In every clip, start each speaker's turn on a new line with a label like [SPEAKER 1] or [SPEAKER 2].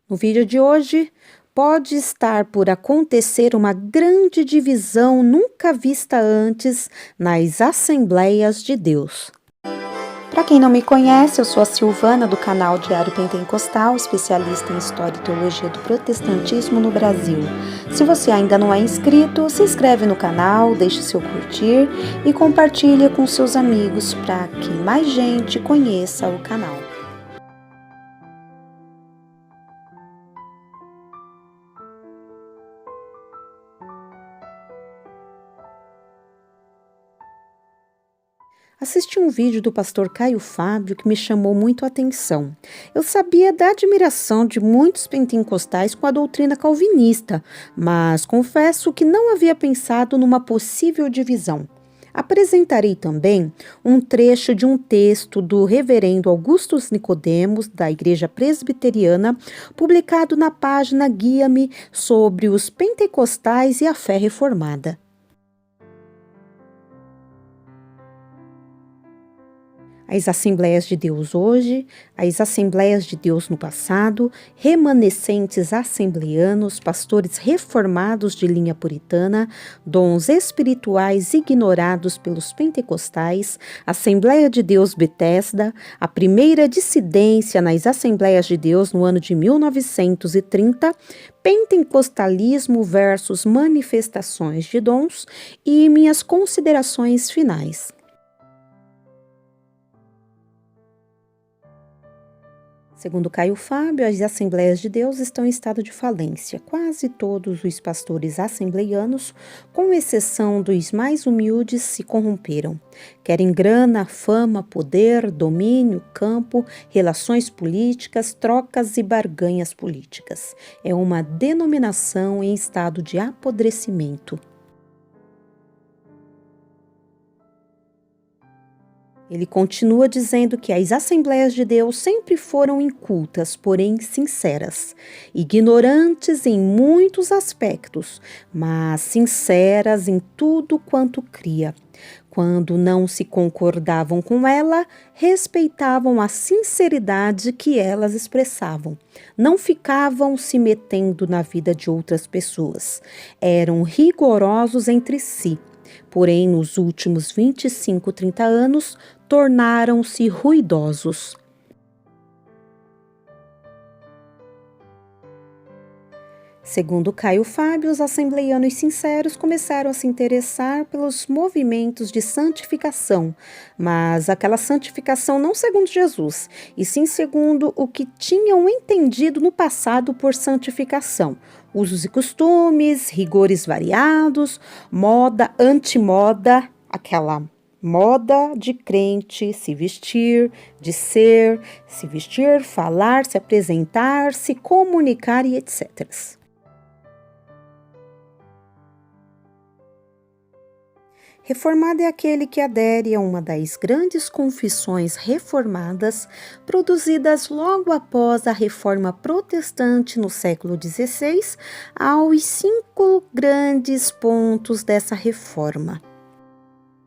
[SPEAKER 1] No vídeo de hoje, pode estar por acontecer uma grande divisão nunca vista antes nas Assembleias de Deus. Para quem não me conhece, eu sou a Silvana do canal Diário Pentecostal, especialista em História e Teologia do Protestantismo no Brasil. Se você ainda não é inscrito, se inscreve no canal, deixe seu curtir e compartilhe com seus amigos para que mais gente conheça o canal. Assisti um vídeo do pastor Caio Fábio que me chamou muito a atenção. Eu sabia da admiração de muitos pentecostais com a doutrina calvinista, mas confesso que não havia pensado numa possível divisão. Apresentarei também um trecho de um texto do reverendo Augustus Nicodemos, da Igreja Presbiteriana, publicado na página Guia-me sobre os pentecostais e a fé reformada. As Assembleias de Deus hoje, as Assembleias de Deus no passado, remanescentes assembleanos, pastores reformados de linha puritana, dons espirituais ignorados pelos pentecostais, Assembleia de Deus Betesda, a primeira dissidência nas Assembleias de Deus no ano de 1930, pentecostalismo versus manifestações de dons e minhas considerações finais. Segundo Caio Fábio, as Assembleias de Deus estão em estado de falência. Quase todos os pastores assembleianos, com exceção dos mais humildes, se corromperam. Querem grana, fama, poder, domínio, campo, relações políticas, trocas e barganhas políticas. É uma denominação em estado de apodrecimento. Ele continua dizendo que as Assembleias de Deus sempre foram incultas, porém sinceras, ignorantes em muitos aspectos, mas sinceras em tudo quanto cria. Quando não se concordavam com ela, respeitavam a sinceridade que elas expressavam. Não ficavam se metendo na vida de outras pessoas. Eram rigorosos entre si. Porém, nos últimos 25, 30 anos, tornaram-se ruidosos. Segundo Caio Fábio, os assembleianos sinceros começaram a se interessar pelos movimentos de santificação, mas aquela santificação não segundo Jesus, e sim segundo o que tinham entendido no passado por santificação. Usos e costumes, rigores variados, moda, antimoda, aquela moda de crente, se vestir, de ser, se vestir, falar, se apresentar, se comunicar e etc. Reformado é aquele que adere a uma das grandes confissões reformadas produzidas logo após a Reforma Protestante no século XVI, aos 5 grandes pontos dessa reforma.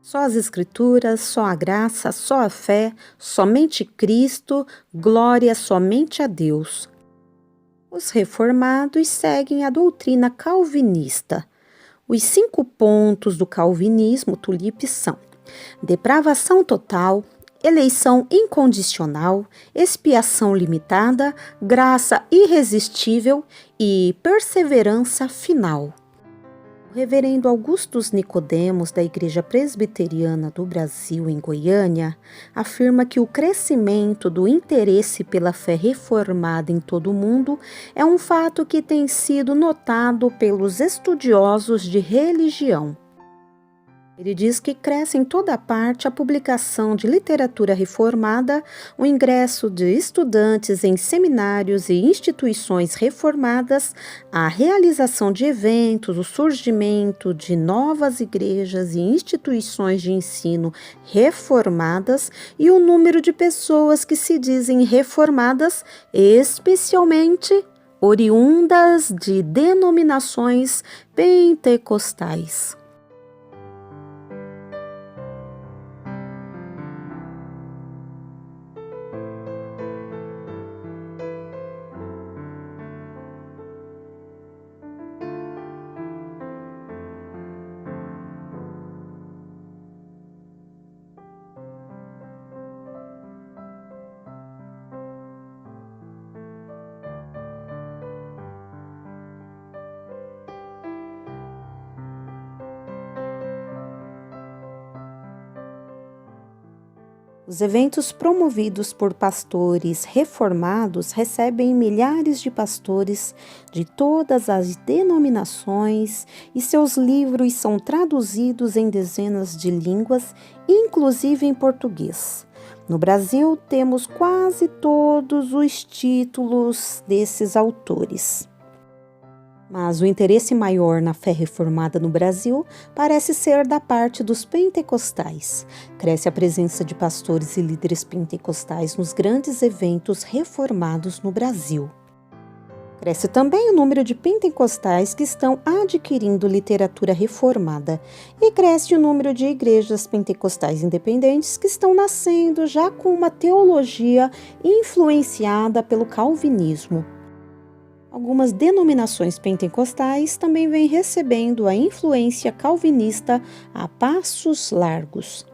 [SPEAKER 1] Só as Escrituras, só a graça, só a fé, somente Cristo, glória somente a Deus. Os reformados seguem a doutrina calvinista. Os 5 pontos do calvinismo tulipe são: depravação total, eleição incondicional, expiação limitada, graça irresistível e perseverança final. O reverendo Augustus Nicodemos, da Igreja Presbiteriana do Brasil, em Goiânia, afirma que o crescimento do interesse pela fé reformada em todo o mundo é um fato que tem sido notado pelos estudiosos de religião. Ele diz que cresce em toda parte a publicação de literatura reformada, o ingresso de estudantes em seminários e instituições reformadas, a realização de eventos, o surgimento de novas igrejas e instituições de ensino reformadas e o número de pessoas que se dizem reformadas, especialmente oriundas de denominações pentecostais. Os eventos promovidos por pastores reformados recebem milhares de pastores de todas as denominações e seus livros são traduzidos em dezenas de línguas, inclusive em português. No Brasil, temos quase todos os títulos desses autores. Mas o interesse maior na fé reformada no Brasil parece ser da parte dos pentecostais. Cresce a presença de pastores e líderes pentecostais nos grandes eventos reformados no Brasil. Cresce também o número de pentecostais que estão adquirindo literatura reformada e cresce o número de igrejas pentecostais independentes que estão nascendo já com uma teologia influenciada pelo calvinismo. Algumas denominações pentecostais também vêm recebendo a influência calvinista a passos largos.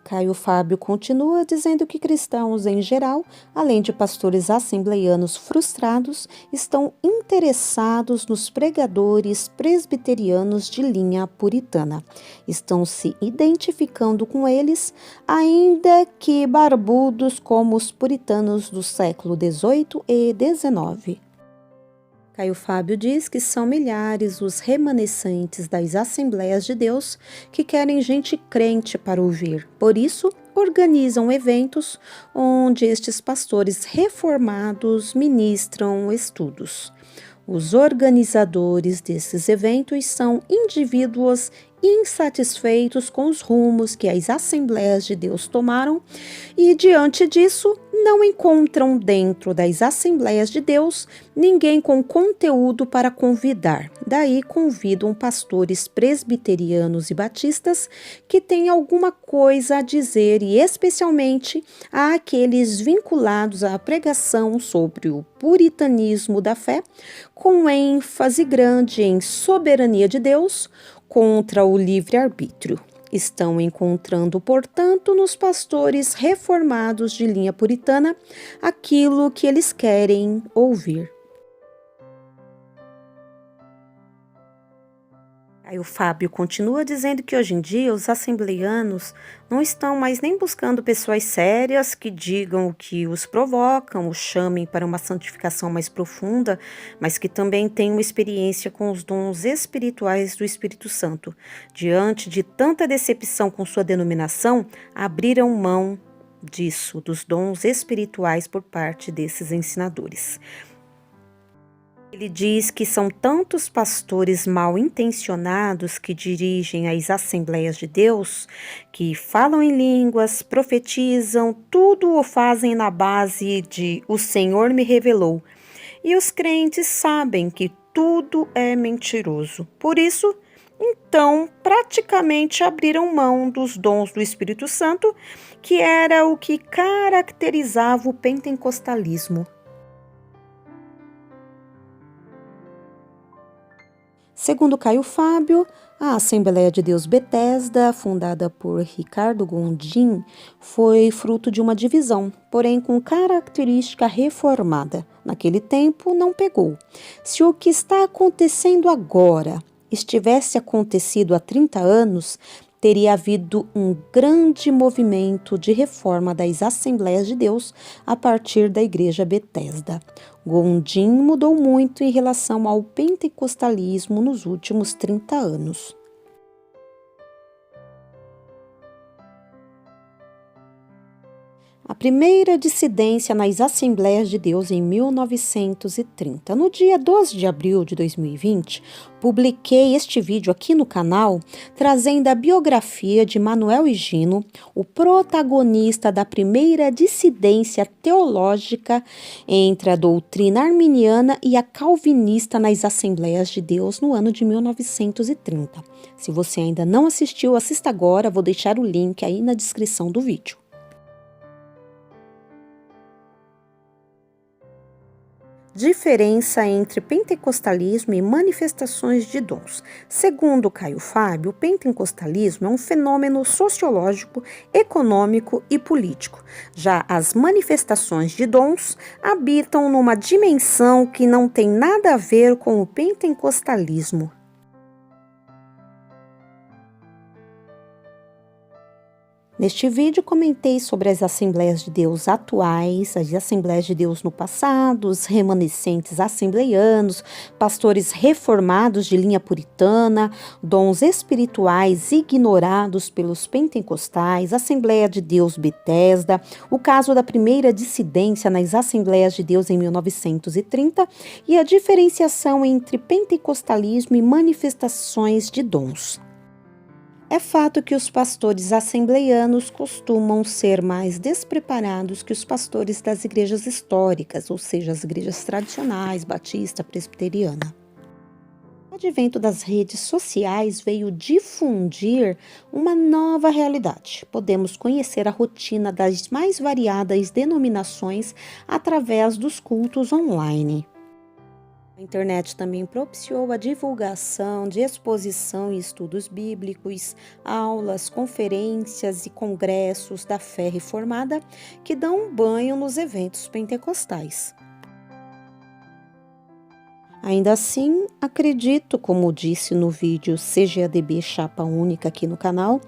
[SPEAKER 1] Caio Fábio continua dizendo que cristãos em geral, além de pastores assembleianos frustrados, estão interessados nos pregadores presbiterianos de linha puritana. Estão se identificando com eles, ainda que barbudos como os puritanos do século XVIII e XIX. Caio Fábio diz que são milhares os remanescentes das Assembleias de Deus que querem gente crente para ouvir. Por isso, organizam eventos onde estes pastores reformados ministram estudos. Os organizadores desses eventos são indivíduos insatisfeitos com os rumos que as Assembleias de Deus tomaram e, diante disso, não encontram dentro das Assembleias de Deus ninguém com conteúdo para convidar. Daí convidam pastores presbiterianos e batistas que têm alguma coisa a dizer e especialmente àqueles vinculados à pregação sobre o puritanismo da fé, com ênfase grande em soberania de Deus contra o livre-arbítrio. Estão encontrando, portanto, nos pastores reformados de linha puritana aquilo que eles querem ouvir. Aí o Fábio continua dizendo que hoje em dia os assembleianos não estão mais nem buscando pessoas sérias que digam o que os provocam, os chamem para uma santificação mais profunda, mas que também tenham experiência com os dons espirituais do Espírito Santo. Diante de tanta decepção com sua denominação, abriram mão disso, dos dons espirituais por parte desses ensinadores. Ele diz que são tantos pastores mal intencionados que dirigem as Assembleias de Deus, que falam em línguas, profetizam, tudo o fazem na base de "o Senhor me revelou". E os crentes sabem que tudo é mentiroso. Por isso, então, praticamente abriram mão dos dons do Espírito Santo, que era o que caracterizava o pentecostalismo. Segundo Caio Fábio, a Assembleia de Deus Bethesda, fundada por Ricardo Gondim, foi fruto de uma divisão, porém com característica reformada. Naquele tempo não pegou. Se o que está acontecendo agora estivesse acontecido há 30 anos, teria havido um grande movimento de reforma das Assembleias de Deus a partir da Igreja Bethesda. Gondim mudou muito em relação ao pentecostalismo nos últimos 30 anos. A primeira dissidência nas Assembleias de Deus em 1930. No dia 12 de abril de 2020, publiquei este vídeo aqui no canal, trazendo a biografia de Manuel Higino, o protagonista da primeira dissidência teológica entre a doutrina arminiana e a calvinista nas Assembleias de Deus no ano de 1930. Se você ainda não assistiu, assista agora, vou deixar o link aí na descrição do vídeo. Diferença entre pentecostalismo e manifestações de dons. Segundo Caio Fábio, o pentecostalismo é um fenômeno sociológico, econômico e político. Já as manifestações de dons habitam numa dimensão que não tem nada a ver com o pentecostalismo. Neste vídeo comentei sobre as Assembleias de Deus atuais, as Assembleias de Deus no passado, os remanescentes assembleianos, pastores reformados de linha puritana, dons espirituais ignorados pelos pentecostais, Assembleia de Deus Betesda, o caso da primeira dissidência nas Assembleias de Deus em 1930 e a diferenciação entre pentecostalismo e manifestações de dons. É fato que os pastores assembleianos costumam ser mais despreparados que os pastores das igrejas históricas, ou seja, as igrejas tradicionais, batista, presbiteriana. O advento das redes sociais veio difundir uma nova realidade. Podemos conhecer a rotina das mais variadas denominações através dos cultos online. A internet também propiciou a divulgação de exposição e estudos bíblicos, aulas, conferências e congressos da fé reformada que dão um banho nos eventos pentecostais. Ainda assim, acredito, como disse no vídeo CGADB Chapa Única aqui no canal,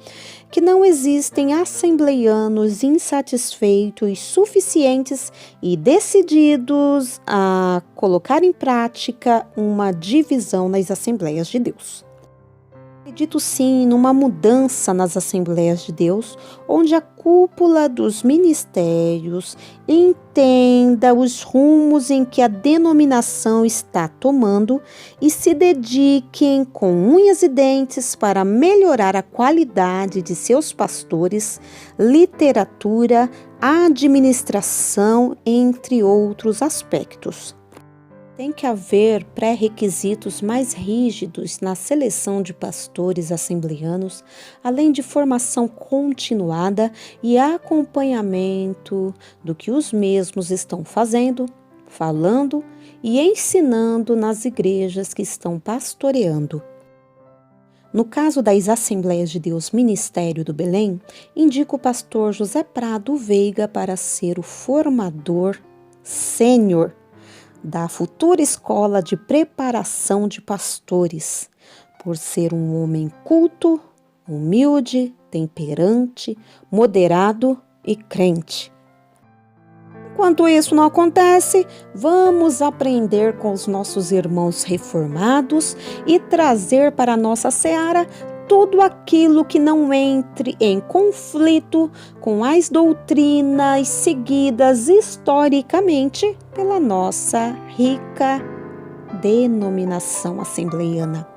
[SPEAKER 1] que não existem assembleianos insatisfeitos suficientes e decididos a colocar em prática uma divisão nas Assembleias de Deus. Acredito sim numa mudança nas Assembleias de Deus, onde a cúpula dos ministérios entenda os rumos em que a denominação está tomando e se dediquem com unhas e dentes para melhorar a qualidade de seus pastores, literatura, administração, entre outros aspectos. Tem que haver pré-requisitos mais rígidos na seleção de pastores assembleanos, além de formação continuada e acompanhamento do que os mesmos estão fazendo, falando e ensinando nas igrejas que estão pastoreando. No caso das Assembleias de Deus Ministério do Belém, indico o pastor José Prado Veiga para ser o formador sênior da futura escola de preparação de pastores, por ser um homem culto, humilde, temperante, moderado e crente. Enquanto isso não acontece, vamos aprender com os nossos irmãos reformados e trazer para a nossa seara tudo aquilo que não entre em conflito com as doutrinas seguidas historicamente pela nossa rica denominação assembleiana.